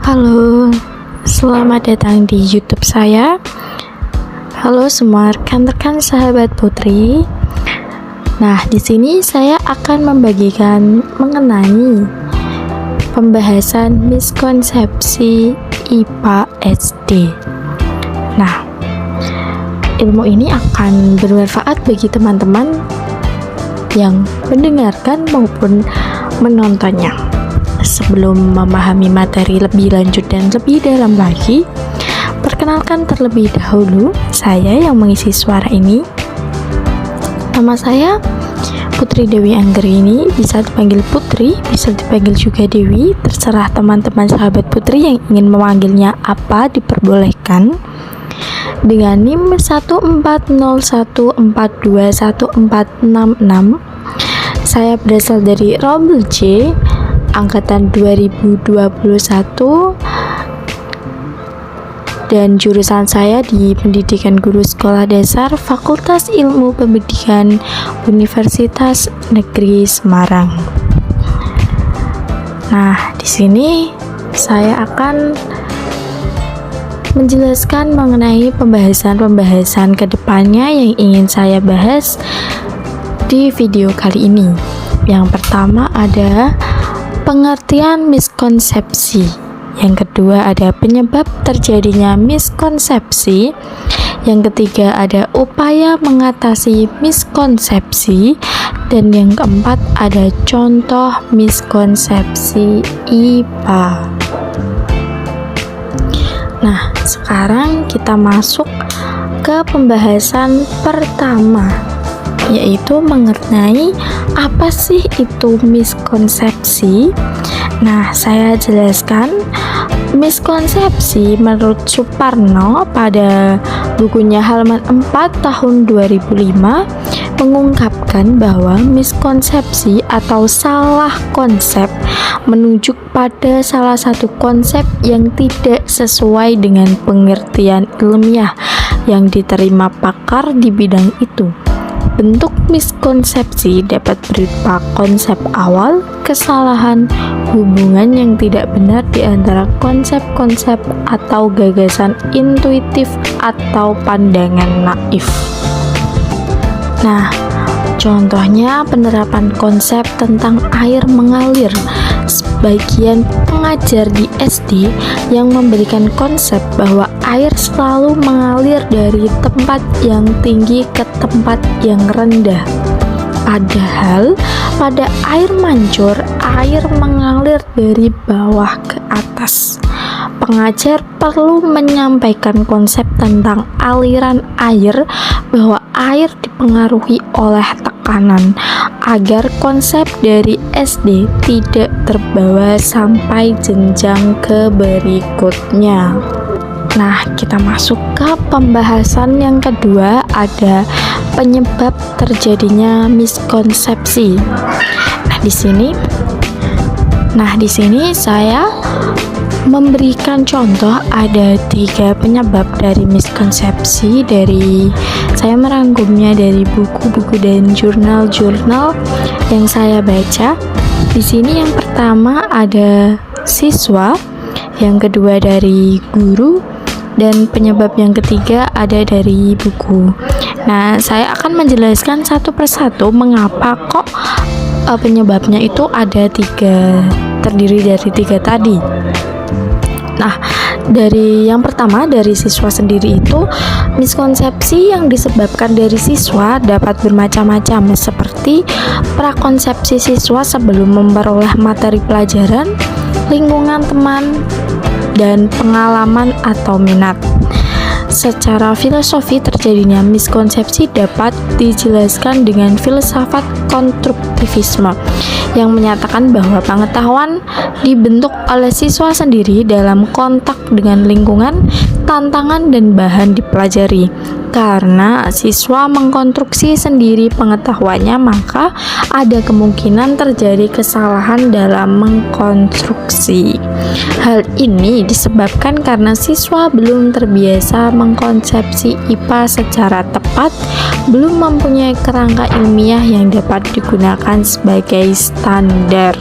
Halo, selamat datang di YouTube saya. Halo semua rekan-rekan sahabat Putri. Nah, di sini saya akan membagikan mengenai pembahasan miskonsepsi IPA SD. Nah, ilmu ini akan bermanfaat bagi teman-teman yang mendengarkan maupun menontonnya. Sebelum memahami materi lebih lanjut dan lebih dalam lagi, perkenalkan terlebih dahulu saya yang mengisi suara ini. Nama saya Putri Dewi Anggerini, bisa dipanggil Putri, bisa dipanggil juga Dewi, terserah teman-teman sahabat Putri yang ingin memanggilnya apa diperbolehkan. Dengan NIM 14014214666, saya berasal dari Robel C, angkatan 2021, dan jurusan saya di Pendidikan Guru Sekolah Dasar Fakultas Ilmu Pendidikan Universitas Negeri Semarang. Nah, di sini saya akan menjelaskan mengenai pembahasan-pembahasan kedepannya yang ingin saya bahas di video kali ini. Yang pertama ada pengertian miskonsepsi. Yang kedua ada penyebab terjadinya miskonsepsi. Yang ketiga ada upaya mengatasi miskonsepsi. Dan yang keempat ada contoh miskonsepsi IPA. Nah, sekarang kita masuk ke pembahasan pertama, yaitu mengenai apa sih itu miskonsepsi. Nah, saya jelaskan. Miskonsepsi menurut Suparno pada bukunya halaman 4 tahun 2005 mengungkapkan bahwa miskonsepsi atau salah konsep menunjuk pada salah satu konsep yang tidak sesuai dengan pengertian ilmiah yang diterima pakar di bidang itu. Bentuk miskonsepsi dapat berupa konsep awal, kesalahan, hubungan yang tidak benar di antara konsep-konsep atau gagasan intuitif atau pandangan naif. Nah, contohnya penerapan konsep tentang air mengalir. Sebagian pengajar di SD yang memberikan konsep bahwa air selalu mengalir dari tempat yang tinggi ke tempat yang rendah. Padahal pada air mancur, air mengalir dari bawah ke atas. Pengajar perlu menyampaikan konsep tentang aliran air, bahwa air dipengaruhi oleh tekanan, agar konsep dari SD tidak terbawa sampai jenjang ke berikutnya. Nah, kita masuk ke pembahasan yang kedua, ada penyebab terjadinya miskonsepsi. Nah, di sini saya memberikan contoh ada 3 penyebab dari miskonsepsi. Saya merangkumnya dari buku-buku dan jurnal-jurnal yang saya baca. Di sini yang pertama ada siswa, yang kedua dari guru, dan penyebab yang ketiga ada dari buku. Nah, saya akan menjelaskan satu persatu mengapa kok penyebabnya itu ada 3, terdiri dari 3 tadi. Nah, dari yang pertama dari siswa sendiri itu, miskonsepsi yang disebabkan dari siswa dapat bermacam-macam, seperti prakonsepsi siswa sebelum memperoleh materi pelajaran, lingkungan teman, dan pengalaman atau minat. Secara filosofi, terjadinya miskonsepsi dapat dijelaskan dengan filsafat konstruktivisme yang menyatakan bahwa pengetahuan dibentuk oleh siswa sendiri dalam kontak dengan lingkungan, tantangan, dan bahan dipelajari. Karena siswa mengkonstruksi sendiri pengetahuannya, maka ada kemungkinan terjadi kesalahan dalam mengkonstruksi. Hal ini disebabkan karena siswa belum terbiasa mengkonsepsi IPA secara tepat, belum mempunyai kerangka ilmiah yang dapat digunakan sebagai standar.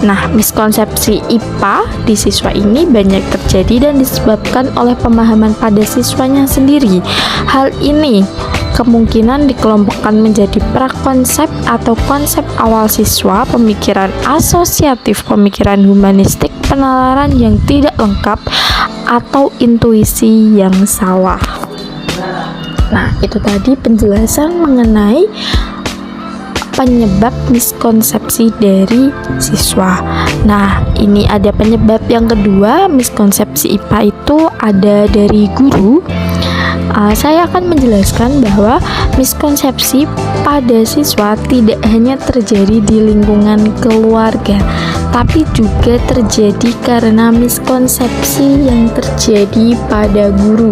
Nah, miskonsepsi IPA di siswa ini banyak terjadi dan disebabkan oleh pemahaman pada siswanya sendiri. Hal ini kemungkinan dikelompokkan menjadi prakonsep atau konsep awal siswa, pemikiran asosiatif, pemikiran humanistik, penalaran yang tidak lengkap, atau intuisi yang salah. Nah, itu tadi penjelasan mengenai penyebab miskonsepsi dari siswa. Nah, ini ada penyebab yang kedua. Miskonsepsi IPA itu ada dari guru. Saya akan menjelaskan bahwa miskonsepsi pada siswa tidak hanya terjadi di lingkungan keluarga, tapi juga terjadi karena miskonsepsi yang terjadi pada guru.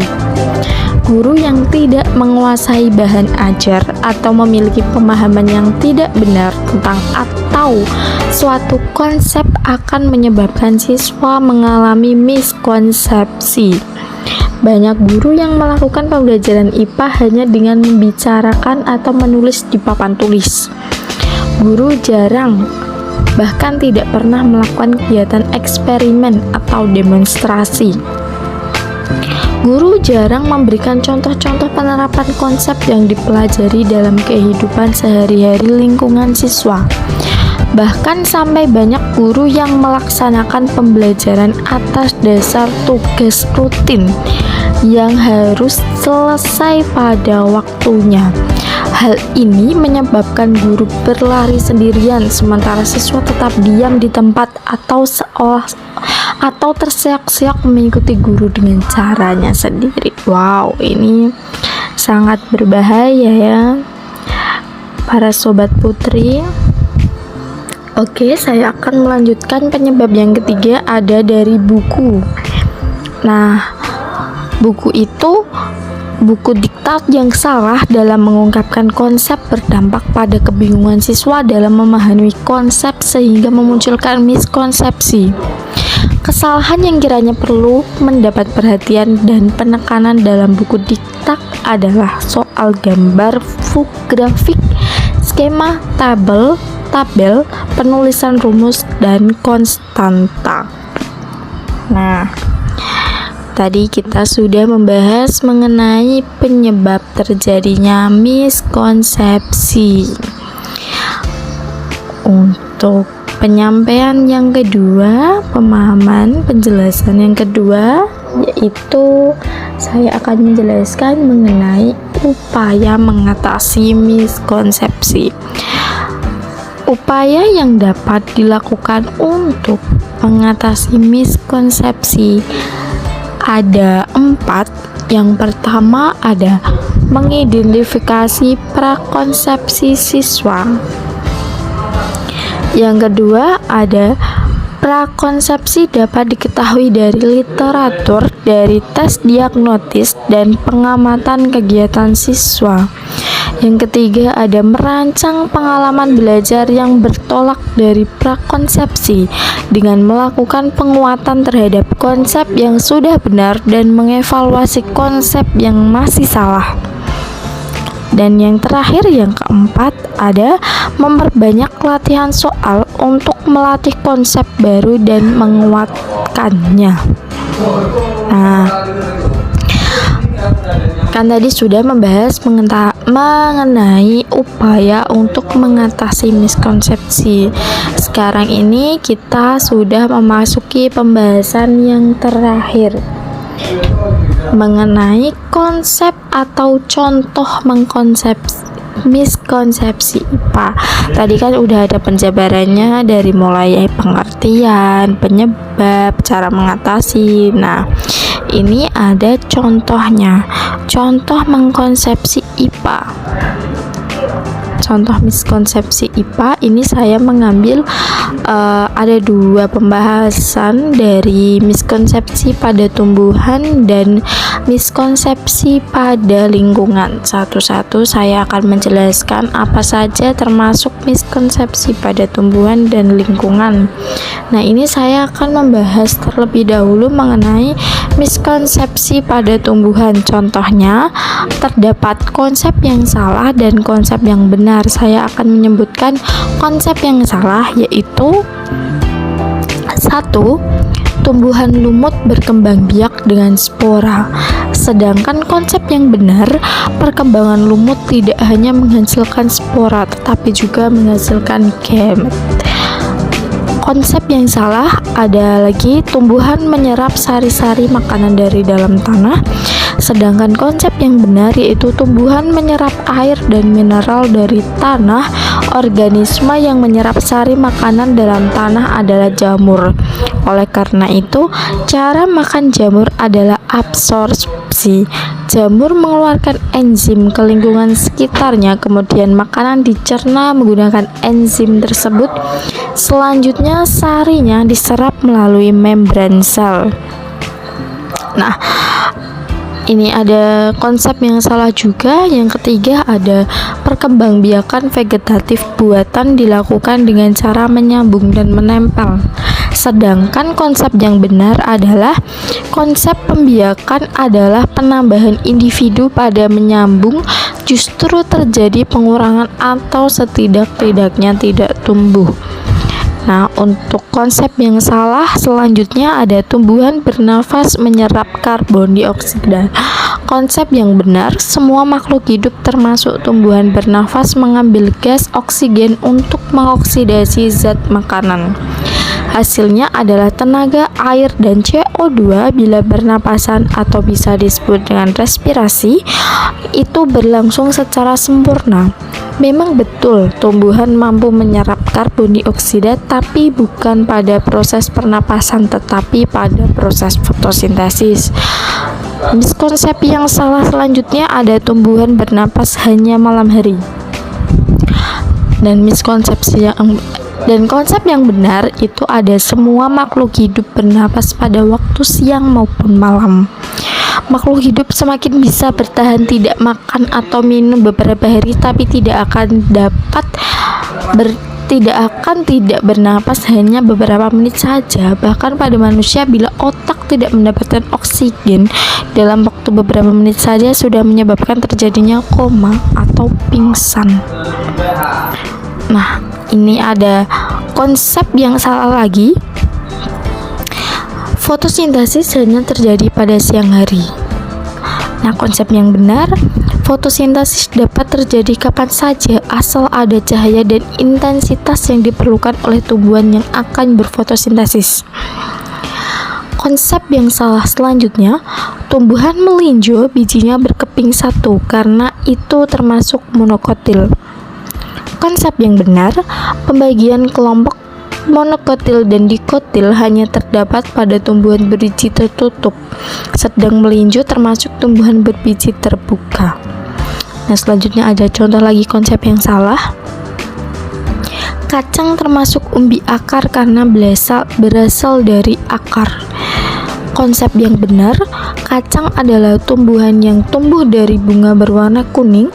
Guru yang tidak menguasai bahan ajar atau memiliki pemahaman yang tidak benar tentang atau suatu konsep akan menyebabkan siswa mengalami miskonsepsi. Banyak guru yang melakukan pembelajaran IPA hanya dengan membicarakan atau menulis di papan tulis. Guru jarang, bahkan tidak pernah melakukan kegiatan eksperimen atau demonstrasi. Guru jarang memberikan contoh-contoh penerapan konsep yang dipelajari dalam kehidupan sehari-hari lingkungan siswa. Bahkan sampai banyak guru yang melaksanakan pembelajaran atas dasar tugas rutin yang harus selesai pada waktunya. Hal ini menyebabkan guru berlari sendirian sementara siswa tetap diam di tempat atau terseok-seok mengikuti guru dengan caranya sendiri. Wow, ini sangat berbahaya ya para sobat putri. Oke, saya akan melanjutkan penyebab yang ketiga ada dari buku. Nah, buku itu buku diktat yang salah dalam mengungkapkan konsep berdampak pada kebingungan siswa dalam memahami konsep sehingga memunculkan miskonsepsi. Kesalahan yang kiranya perlu mendapat perhatian dan penekanan dalam buku diktat adalah soal gambar, grafik, skema, tabel, penulisan rumus, dan konstanta. Nah, tadi kita sudah membahas mengenai penyebab terjadinya miskonsepsi. Untuk penyampaian yang kedua, pemahaman penjelasan yang kedua, yaitu saya akan menjelaskan mengenai upaya mengatasi miskonsepsi. Upaya yang dapat dilakukan untuk mengatasi miskonsepsi ada 4. Yang pertama ada mengidentifikasi prakonsepsi siswa. Yang kedua ada prakonsepsi dapat diketahui dari literatur, dari tes diagnosis dan pengamatan kegiatan siswa. Yang ketiga ada merancang pengalaman belajar yang bertolak dari prakonsepsi dengan melakukan penguatan terhadap konsep yang sudah benar dan mengevaluasi konsep yang masih salah. Dan yang terakhir, yang keempat, ada memperbanyak latihan soal untuk melatih konsep baru dan menguatkannya. Nah, kan tadi sudah membahas mengenai upaya untuk mengatasi miskonsepsi. Sekarang ini kita sudah memasuki pembahasan yang terakhir mengenai konsep atau contoh miskonsepsi IPA. Tadi kan udah ada penjabarannya dari mulai pengertian, penyebab, cara mengatasi. Nah, ini ada contohnya. Contoh mengkonsepsi IPA. Contoh miskonsepsi IPA ini saya mengambil ada 2 pembahasan dari miskonsepsi pada tumbuhan dan miskonsepsi pada lingkungan. Satu-satu saya akan menjelaskan apa saja termasuk miskonsepsi pada tumbuhan dan lingkungan. Nah, ini saya akan membahas terlebih dahulu mengenai miskonsepsi pada tumbuhan. Contohnya, terdapat konsep yang salah dan konsep yang benar. Saya akan menyebutkan konsep yang salah, yaitu Satu, tumbuhan lumut berkembang biak dengan spora. Sedangkan konsep yang benar, perkembangan lumut tidak hanya menghasilkan spora tetapi juga menghasilkan gamet. Konsep yang salah ada lagi, tumbuhan menyerap sari-sari makanan dari dalam tanah. Sedangkan konsep yang benar yaitu tumbuhan menyerap air dan mineral dari tanah. Organisme yang menyerap sari makanan dalam tanah adalah jamur. Oleh karena itu, cara makan jamur adalah absorpsi. Jamur mengeluarkan enzim ke lingkungan sekitarnya, kemudian makanan dicerna menggunakan enzim tersebut. Selanjutnya, sarinya diserap melalui membran sel. Nah, ini ada konsep yang salah juga. Yang ketiga ada perkembangbiakan vegetatif buatan dilakukan dengan cara menyambung dan menempel. Sedangkan konsep yang benar adalah konsep pembiakan adalah penambahan individu pada menyambung, justru terjadi pengurangan atau setidak-tidaknya tidak tumbuh. Nah, untuk konsep yang salah selanjutnya ada tumbuhan bernafas menyerap karbon dioksida. Konsep yang benar, semua makhluk hidup termasuk tumbuhan bernafas mengambil gas oksigen untuk mengoksidasi zat makanan. Hasilnya adalah tenaga, air, dan CO2 bila bernapasan atau bisa disebut dengan respirasi, itu berlangsung secara sempurna. Memang betul tumbuhan mampu menyerap karbon dioksida, tapi bukan pada proses pernapasan tetapi pada proses fotosintesis. Miskonsep yang salah selanjutnya ada tumbuhan bernapas hanya malam hari. Dan konsep yang benar itu ada semua makhluk hidup bernapas pada waktu siang maupun malam. Makhluk hidup semakin bisa bertahan tidak makan atau minum beberapa hari, tapi tidak akan tidak bernapas hanya beberapa menit saja. Bahkan pada manusia, bila otak tidak mendapatkan oksigen dalam waktu beberapa menit saja sudah menyebabkan terjadinya koma atau pingsan. Nah, ini ada konsep yang salah lagi. Fotosintesis hanya terjadi pada siang hari. Nah, konsep yang benar, fotosintesis dapat terjadi kapan saja asal ada cahaya dan intensitas yang diperlukan oleh tumbuhan yang akan berfotosintesis. Konsep yang salah selanjutnya, tumbuhan melinjo bijinya berkeping satu karena itu termasuk monokotil. Konsep yang benar, pembagian kelompok monokotil dan dikotil hanya terdapat pada tumbuhan berbiji tertutup, sedang melinjo termasuk tumbuhan berbiji terbuka. Nah, selanjutnya ada contoh lagi konsep yang salah. Kacang termasuk umbi akar karena berasal dari akar. Konsep yang benar, kacang adalah tumbuhan yang tumbuh dari bunga berwarna kuning.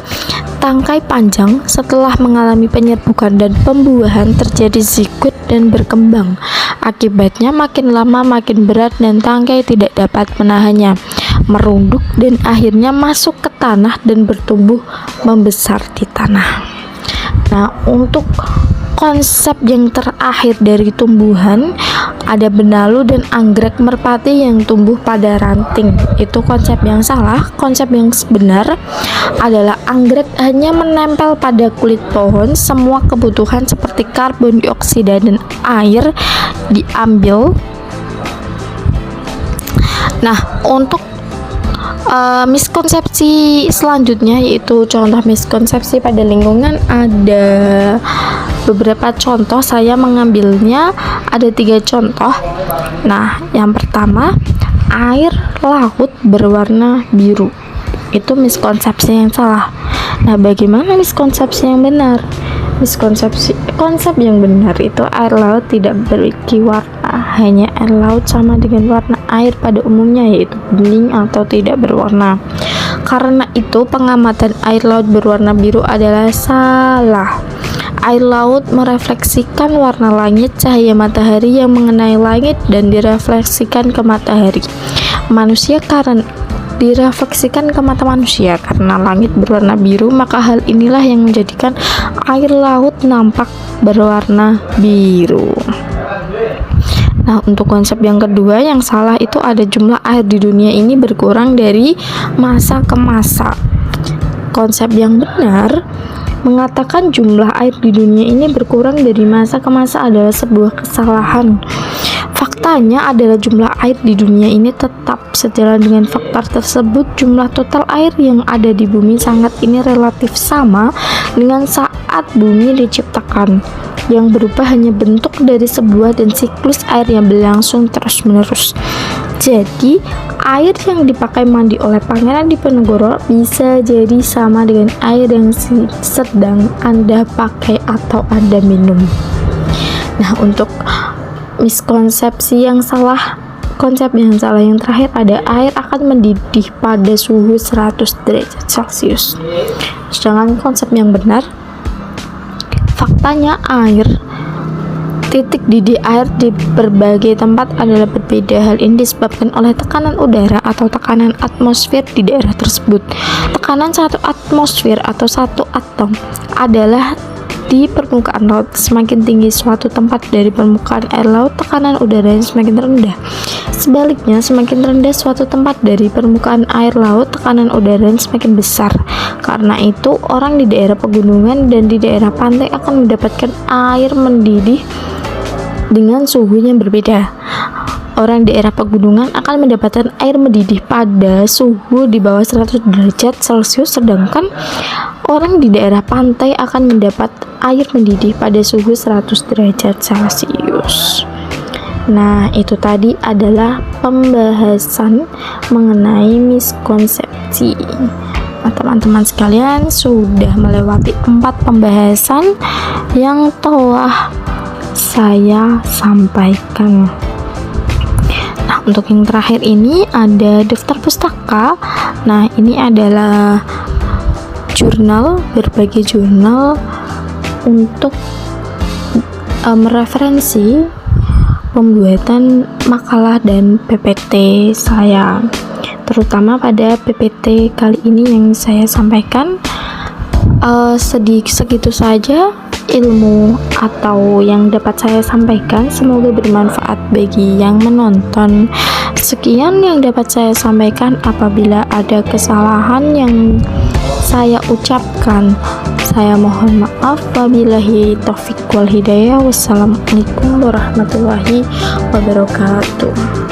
Tangkai panjang, setelah mengalami penyerbukan dan pembuahan terjadi zigot dan berkembang. Akibatnya makin lama makin berat dan tangkai tidak dapat menahannya, merunduk dan akhirnya masuk ke tanah dan bertumbuh membesar di tanah. Nah, untuk konsep yang terakhir dari tumbuhan ada benalu dan anggrek merpati yang tumbuh pada ranting. Itu konsep yang salah. Konsep yang benar adalah anggrek hanya menempel pada kulit pohon. Semua kebutuhan seperti karbon dioksida dan air diambil. Nah, untuk miskonsepsi selanjutnya yaitu contoh miskonsepsi pada lingkungan, ada beberapa contoh. Saya mengambilnya ada 3 contoh. Nah, yang pertama, air laut berwarna biru. Itu miskonsepsi yang salah. Nah, bagaimana miskonsepsi yang benar? Konsep yang benar itu air laut tidak memiliki warna, hanya air laut sama dengan warna air pada umumnya, yaitu bening atau tidak berwarna. Karena itu pengamatan air laut berwarna biru adalah salah. Air laut merefleksikan warna langit, cahaya matahari yang mengenai langit dan direfleksikan ke matahari manusia karena direfleksikan ke mata manusia karena langit berwarna biru, maka hal inilah yang menjadikan air laut nampak berwarna biru. Nah, untuk konsep yang kedua yang salah itu ada jumlah air di dunia ini berkurang dari masa ke masa. Konsep yang benar mengatakan jumlah air di dunia ini berkurang dari masa ke masa adalah sebuah kesalahan. Faktanya adalah jumlah air di dunia ini tetap. Sejalan dengan faktor tersebut, jumlah total air yang ada di bumi sangat ini relatif sama dengan saat bumi diciptakan, yang berubah hanya bentuk dari sebuah dan siklus air yang berlangsung terus-menerus. Jadi, air yang dipakai mandi oleh Pangeran Diponegoro bisa jadi sama dengan air yang sedang Anda pakai atau Anda minum. Nah, untuk miskonsepsi yang salah, konsep yang salah yang terakhir ada air akan mendidih pada suhu 100 derajat Celcius. Sedangkan konsep yang benar, faktanya air, titik didih air di berbagai tempat adalah berbeda. Hal ini disebabkan oleh tekanan udara atau tekanan atmosfer di daerah tersebut. Tekanan satu atmosfer atau satu atom adalah di permukaan laut. Semakin tinggi suatu tempat dari permukaan air laut, tekanan udaranya semakin rendah. Sebaliknya, semakin rendah suatu tempat dari permukaan air laut, tekanan udaranya semakin besar. Karena itu, orang di daerah pegunungan dan di daerah pantai akan mendapatkan air mendidih dengan suhu yang berbeda. Orang di daerah pegunungan akan mendapatkan air mendidih pada suhu di bawah 100 derajat Celcius, sedangkan orang di daerah pantai akan mendapat air mendidih pada suhu 100 derajat Celcius. Nah, itu tadi adalah pembahasan mengenai miskonsepsi. Nah, teman-teman sekalian sudah melewati 4 pembahasan yang telah saya sampaikan. Nah, untuk yang terakhir ini ada daftar pustaka. Nah, ini adalah jurnal, berbagai jurnal untuk mereferensi pembuatan makalah dan PPT saya. Terutama pada PPT kali ini yang saya sampaikan, segitu saja ilmu atau yang dapat saya sampaikan. Semoga bermanfaat bagi yang menonton. Sekian yang dapat saya sampaikan. Apabila ada kesalahan yang saya ucapkan, saya mohon maaf. Wabillahi taufiq wal hidayah. Wassalamualaikum warahmatullahi wabarakatuh.